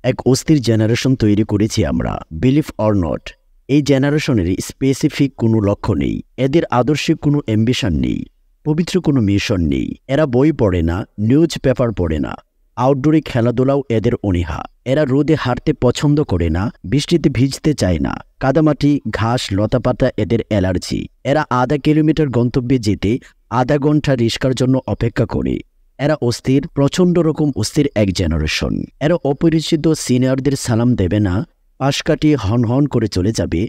এক অস্থির জেনারেশন তৈরি করেছি আমরা, বিলিভ অর নট। এই জেনারেশনের স্পেসিফিক কোনো লক্ষ্য নেই, এদের আদর্শে কোনো অ্যাম্বিশন নেই, পবিত্র কোনো মিশন নেই। এরা বই পড়ে না, নিউজ পেপার পড়ে না, আউটডোরে খেলাধুলাও এদের অনীহা। এরা রোদে হাঁটতে পছন্দ করে না, বৃষ্টিতে ভিজতে চায় না, কাদামাটি ঘাস লতাপাতা এদের অ্যালার্জি। এরা আধা কিলোমিটার গন্তব্যে যেতে আধা ঘন্টা রিস্কার জন্য অপেক্ষা করে। এরা অস্থির, প্রচণ্ড রকম অস্থির এক জেনারেশন। এরা অপরিচিত সিনিয়রদের সালাম দেবে না, পাশ কাটিয়ে হন হন করে চলে যাবে,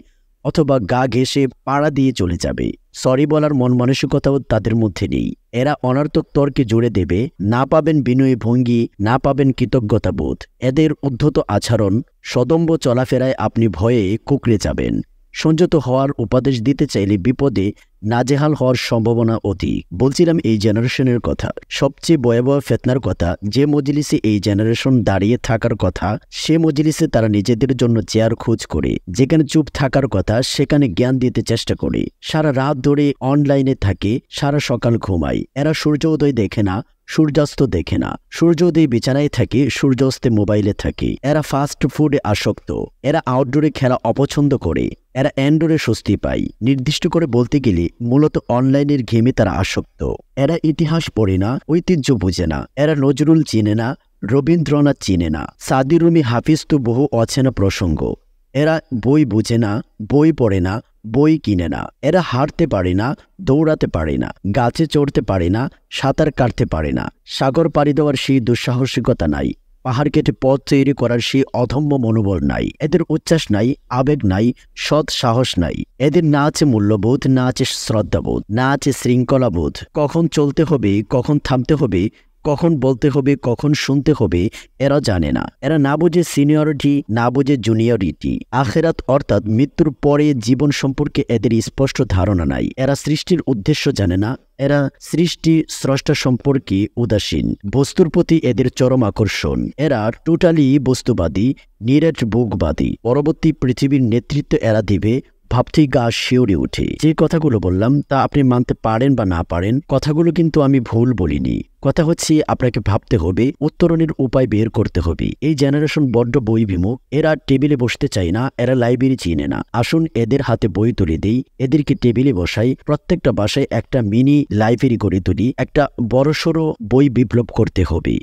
অথবা গা ঘেঁষে পাড়া দিয়ে চলে যাবে। সরি বলার মন মানসিকতাও তাদের মধ্যে নেই। এরা অনর্থক তর্কে জুড়ে দেবে, না পাবেন বিনয়ী ভঙ্গি, না পাবেন কৃতজ্ঞতাবোধ। এদের উদ্ধত আচরণ, সদম্ভ চলাফেরায় আপনি ভয়ে কুঁকড়ে যাবেন। সংযত হওয়ার উপদেশ দিতে চাইলে বিপদে নাজেহাল হওয়ার সম্ভাবনা অধিক। বলছিলাম এই জেনারেশনের কথা, সবচেয়ে ভয়াবহ ফিতনার কথা। যে মজলিসে এই জেনারেশন দাঁড়িয়ে থাকার কথা, সে মজলিসে তারা নিজেদের জন্য চেয়ার খোঁজ করে। যেখানে চুপ থাকার কথা, সেখানে জ্ঞান দিতে চেষ্টা করে। সারা রাত ধরে অনলাইনে থাকে, সারা সকাল ঘুমায়। এরা সূর্যোদয় দেখে না, সূর্যাস্ত দেখে না। সূর্যোদয় বিছানায় থাকে, সূর্যাস্তে মোবাইলে থাকে। এরা ফাস্ট ফুডে আসক্ত। এরা আউটডোরে খেলা অপছন্দ করে। এরা ইনডোরে স্বস্তি পায়। নির্দিষ্ট করে বলতে গেলে মূলত অনলাইনের গেমে তারা আসক্ত। এরা ইতিহাস পড়ে না, ঐতিহ্য বুঝে না। এরা নজরুল চিনে না, রবীন্দ্রনাথ চিনে না, সাদি রুমি হাফিজ তো বহু অচেনা প্রসঙ্গ। এরা বই বুঝে না, বই পড়ে না, বই কিনে না। এরা হাঁটতে পারে না, দৌড়াতে পারে না, গাছে চড়তে পারে না, সাঁতার কাটতে পারে না। সাগর পাড়ি দেওয়ার সেই দুঃসাহসিকতা নাই, পাহাড় কেটে পথ তৈরি করার সেই অধম্য মনোবল নাই। এদের উচ্ছ্বাস নাই, আবেগ নাই, সৎ সাহস নাই। এদের না আছে মূল্যবোধ, না আছে শ্রদ্ধাবোধ, না আছে শৃঙ্খলাবোধ। কখন চলতে হবে, কখন থামতে হবে, কখন বলতে হবে, কখন শুনতে হবে, এরা জানে না। এরা না বুঝে সিনিয়রিটি, না বুঝে জুনিয়রিটি। আখেরাত অর্থাৎ মৃত্যুর পরে জীবন সম্পর্কে এদের স্পষ্ট ধারণা নাই। এরা সৃষ্টির উদ্দেশ্য জানে না। এরা সৃষ্টি স্রষ্টা সম্পর্কে উদাসীন। বস্তুর প্রতি এদের চরম আকর্ষণ। এরা টোটালি বস্তুবাদী, নিরেট বুকবাদী। পরবর্তী পৃথিবীর নেতৃত্ব এরা দিবে, ভাবতেই গা শিউরে ওঠে। যে কথাগুলো বললাম তা আপনি মানতে পারেন বা না পারেন, কথাগুলো কিন্তু আমি ভুল বলিনি। কথা হচ্ছে আপনাকে ভাবতে হবে, উত্তরণের উপায় বের করতে হবে। এই জেনারেশন বড্ড বই বিমুখ। এরা টেবিলে বসতে চায় না, এরা লাইব্রেরি চিনে না। আসুন এদের হাতে বই তুলে দেই, এদেরকে টেবিলে বসাই, প্রত্যেকটা বাসায় একটা মিনি লাইব্রেরি গড়ে তুলি। একটা বড়সড় বই বিপ্লব করতে হবে।